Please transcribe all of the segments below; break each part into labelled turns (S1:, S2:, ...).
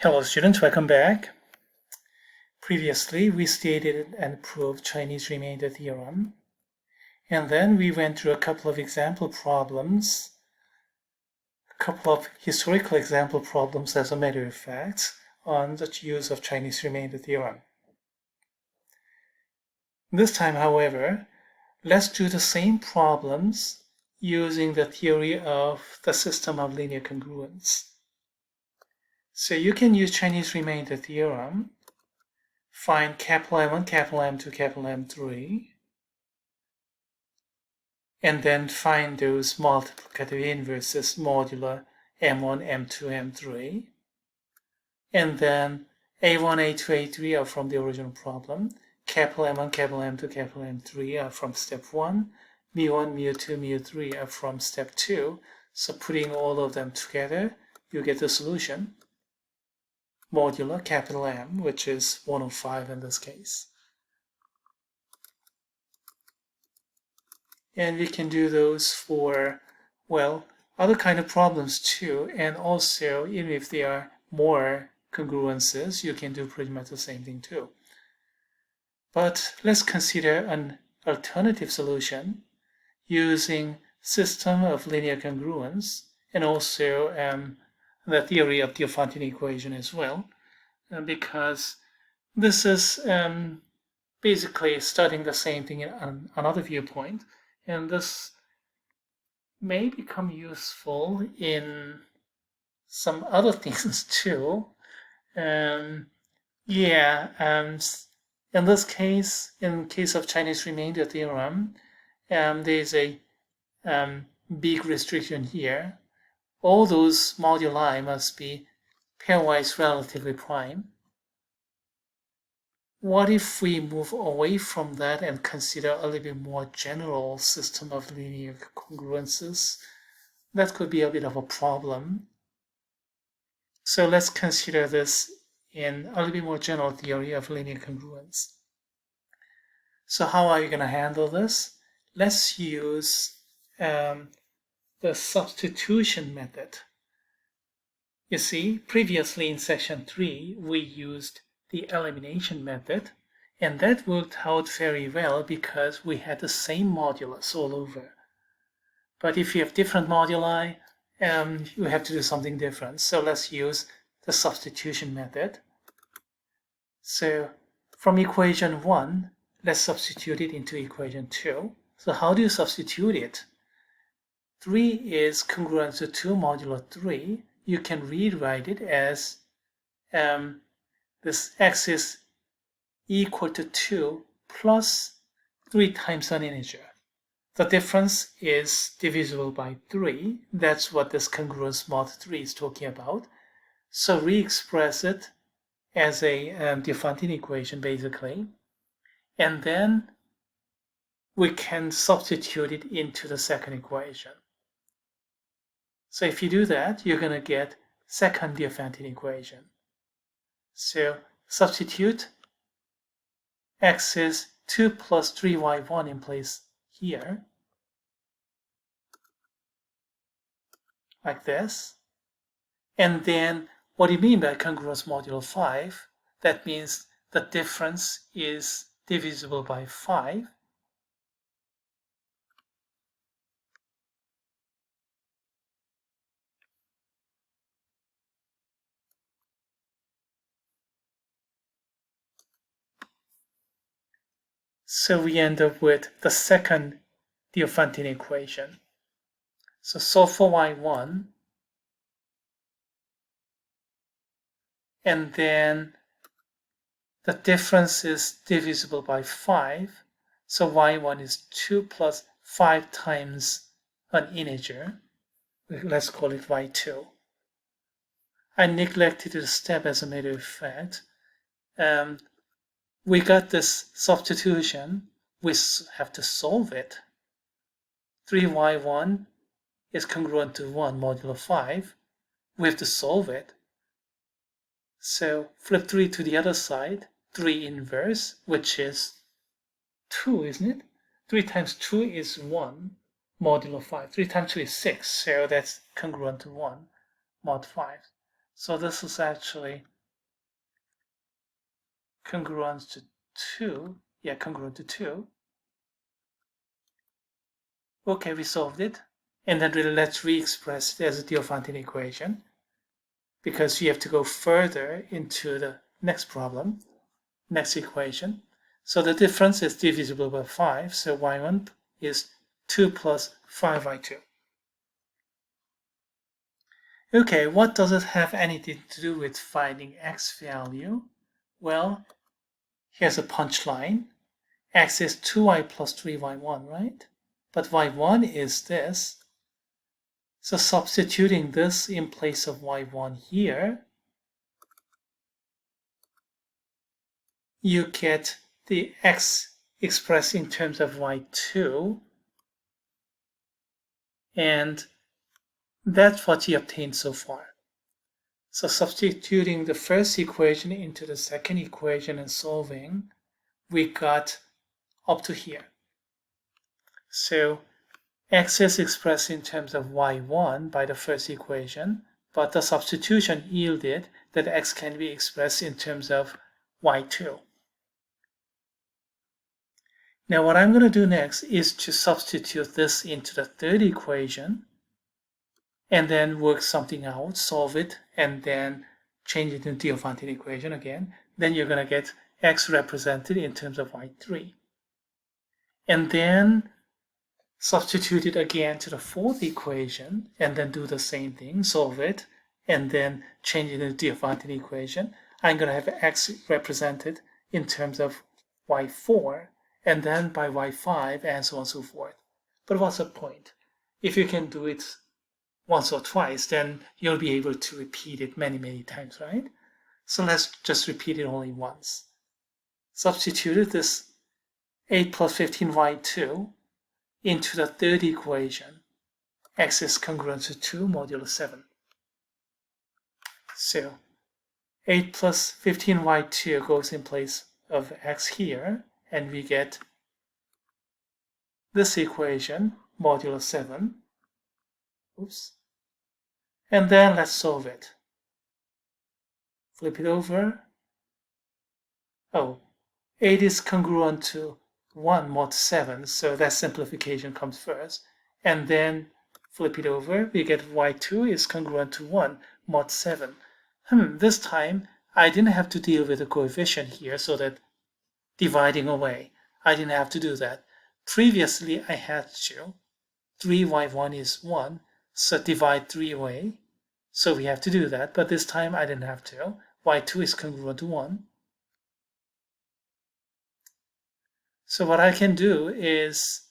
S1: Hello students, welcome back. Previously, we stated and proved Chinese remainder theorem, and then we went through a couple of example problems, a couple of historical example problems as a matter of fact, on the use of Chinese remainder theorem. This time, however, let's do the same problems using the theory of the system of linear congruence. So you can use Chinese remainder theorem, find capital M1, capital M2, capital M3, and then find those multiplicative inverses modular M1, M2, M3. And then A1, A2, A3 are from the original problem. Capital M1, capital M2, capital M3 are from step 1. mu1, mu2, mu3 are from step 2. So putting all of them together, you get the solution. Modular capital M, which is 105 in this case. And we can do those for, well, other kind of problems too. And also, even if there are more congruences, you can do pretty much the same thing too. But let's consider an alternative solution using system of linear congruence and also the theory of the Diophantine equation as well, because this is basically studying the same thing in another viewpoint. And this may become useful in some other things too. In this case, in case of Chinese remainder theorem, there's a big restriction here. All those moduli must be pairwise relatively prime. What if we move away from that and consider a little bit more general system of linear congruences? That could be a bit of a problem. So let's consider this in a little bit more general theory of linear congruence. So how are you going to handle this? Let's use the substitution method. You see, previously in section 3, we used the elimination method, and that worked out very well because we had the same modulus all over. But if you have different moduli, you have to do something different. So let's use the substitution method. So from equation 1, let's substitute it into equation 2. So how do you substitute it? 3 is congruent to 2 modulo 3. You can rewrite it as this x is equal to 2 plus 3 times an integer. The difference is divisible by 3. That's what this congruence mod 3 is talking about. So re-express it as a Diophantine equation, basically. And then we can substitute it into the second equation. So if you do that, you're going to get second Diophantine equation. So substitute x is 2 plus 3y1 in place here, like this. And then what do you mean by congruence modulo 5? That means the difference is divisible by 5. So we end up with the second Diophantine equation. So solve for y1, and then the difference is divisible by 5. So y1 is 2 plus 5 times an integer. Let's call it y2. I neglected a step as a matter of fact. We got this substitution. We have to solve it. 3y1 is congruent to 1 modulo 5. We have to solve it. So flip 3 to the other side. 3 inverse, which is 2, isn't it? 3 times 2 is 1 modulo 5. 3 times 2 is 6, so that's congruent to 1 mod 5. So this is actually congruent to 2. Yeah, congruent to 2. Okay, we solved it. And then let's re-express it as a Diophantine equation, because you have to go further into the next problem, next equation. So the difference is divisible by 5, so y1 is 2 plus 5y2. Okay, what does it have anything to do with finding x value? Well, here's a punchline. X is 2y plus 3y1, right? But y1 is this. So substituting this in place of y1 here, you get the x expressed in terms of y2, and that's what you obtained so far. So substituting the first equation into the second equation and solving, we got up to here. So x is expressed in terms of y1 by the first equation, but the substitution yielded that x can be expressed in terms of y2. Now what I'm going to do next is to substitute this into the third equation and then work something out, solve it, and then change it into Diophantine equation again. Then you're going to get x represented in terms of y3. And then substitute it again to the fourth equation and then do the same thing, solve it, and then change it into Diophantine equation. I'm going to have x represented in terms of y4, and then by y5, and so on and so forth. But what's the point? If you can do it once or twice, then you'll be able to repeat it many, many times, right? So let's just repeat it only once. Substituted this 8 plus 15y2 into the third equation. X is congruent to 2 modulo 7. So 8 plus 15y2 goes in place of x here, and we get this equation, modulo 7. Oops. And then let's solve it. Flip it over. Oh, 8 is congruent to 1 mod 7, so that simplification comes first. And then flip it over, we get y2 is congruent to 1 mod 7. This time I didn't have to deal with the coefficient here, so that dividing away, I didn't have to do that. Previously I had to. 3y1 is 1, so divide 3 away. So we have to do that, but this time I didn't have to. y2 is congruent to 1. So what I can do is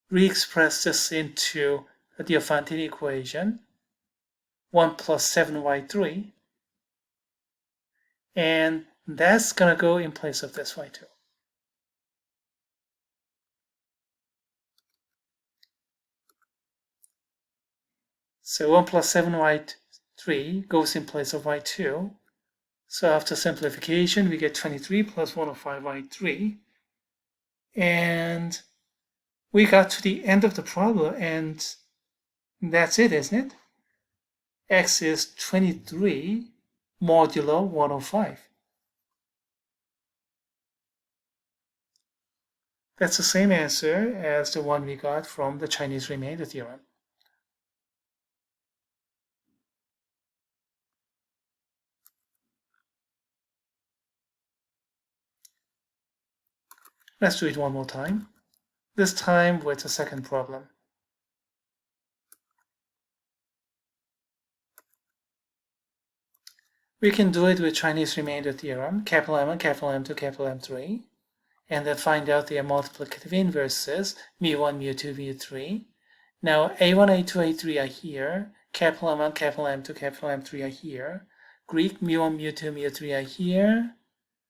S1: re-express this into a Diophantine equation, 1 plus 7y3, and that's going to go in place of this y2. So 1 plus 7y3 goes in place of y2. So after simplification, we get 23 plus 105y3. And we got to the end of the problem, and that's it, isn't it? X is 23 modulo 105. That's the same answer as the one we got from the Chinese remainder theorem. Let's do it one more time, this time with the second problem. We can do it with Chinese remainder theorem, capital M1, capital M2, capital M3, and then find out their multiplicative inverses, mu1, mu2, mu3. Now A1, A2, A3 are here, capital M1, capital M2, capital M3 are here, Greek mu1, mu2, mu3 are here.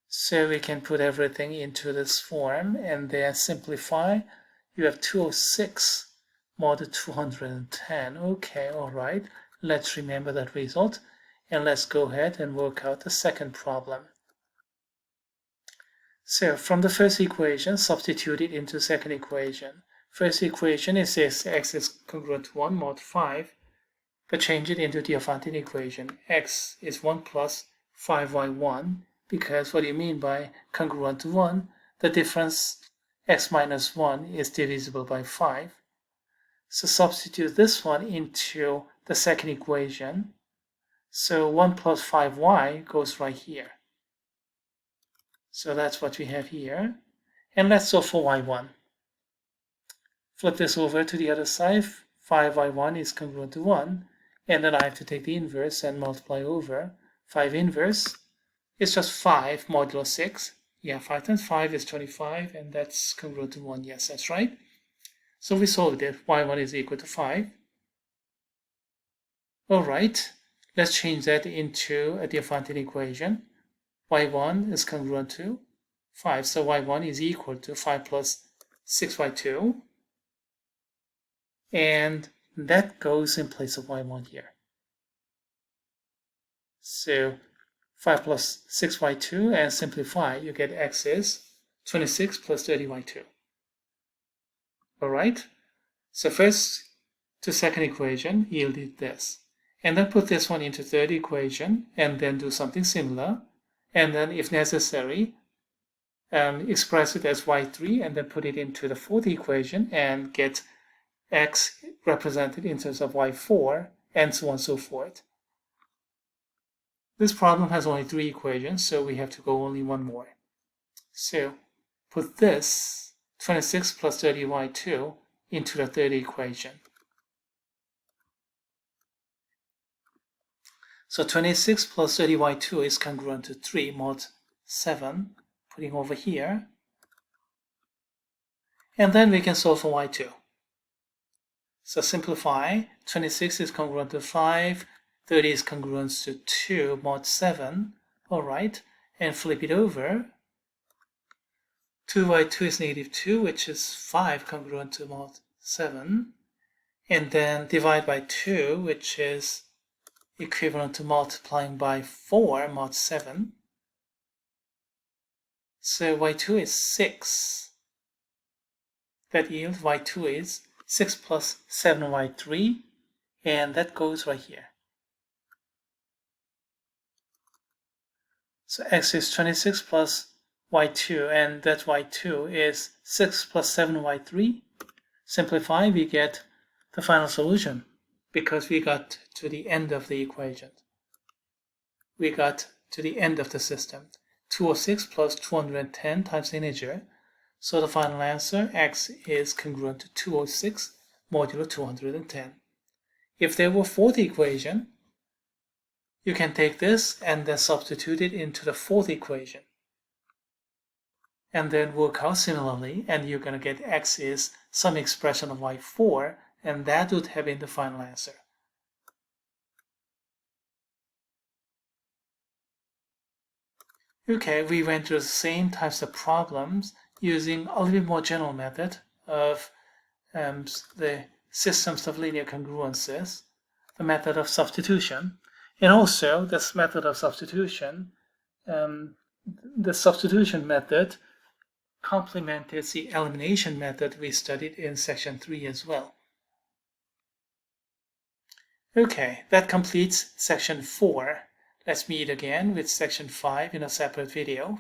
S1: So we can put everything into this form and then simplify. You have 206 mod 210. Okay, all right. Let's remember that result. And let's go ahead and work out the second problem. So from the first equation, substitute it into the second equation. First equation is this, x is congruent to 1 mod 5. But change it into the Diophantine equation. X is 1 plus 5y1 because what do you mean by congruent to 1? The difference x minus 1 is divisible by 5. So substitute this one into the second equation. So 1 plus 5y goes right here. So that's what we have here. And let's solve for y1. Flip this over to the other side. 5y1 is congruent to 1. And then I have to take the inverse and multiply over. 5 inverse is just 5 modulo 6. Yeah, 5 times 5 is 25, and that's congruent to 1. Yes, that's right. So we solved it. y1 is equal to 5. All right, let's change that into a Diophantine equation. y1 is congruent to 5. So y1 is equal to 5 plus 6y2. And that goes in place of y1 here. So 5 plus 6y2, and simplify, you get x is 26 plus 30y2. All right, so first to second equation yielded this. And then put this one into third equation, and then do something similar. And then, if necessary, express it as y3, and then put it into the fourth equation and get x represented in terms of y4, and so on and so forth. This problem has only 3 equations, so we have to go only one more. So put this 26 plus 30y2 into the third equation. So 26 plus 30y2 is congruent to 3 mod 7, putting over here. And then we can solve for y2. So simplify, 26 is congruent to 5, 30 is congruent to 2 mod 7, all right, and flip it over. 2y2 is negative 2, which is 5 congruent to mod 7, and then divide by 2, which is equivalent to multiplying by 4 mod 7. So y2 is 6. That yields y2 is 6 plus 7y3, and that goes right here. So x is 26 plus y2, and that y2 is 6 plus 7y3. Simplify, we get the final solution because we got to the end of the equation. We got to the end of the system. 206 plus 210 times the integer. So the final answer, x is congruent to 206 modulo 210. If there were fourth equation, you can take this and then substitute it into the fourth equation. And then work out similarly, and you're going to get x is some expression of y4, and that would have been the final answer. Okay, we went through the same types of problems using a little bit more general method of the systems of linear congruences, the method of substitution. And also, this method of substitution, the substitution method complemented the elimination method we studied in section 3 as well. Okay, that completes section 4. Let's meet again with section 5 in a separate video.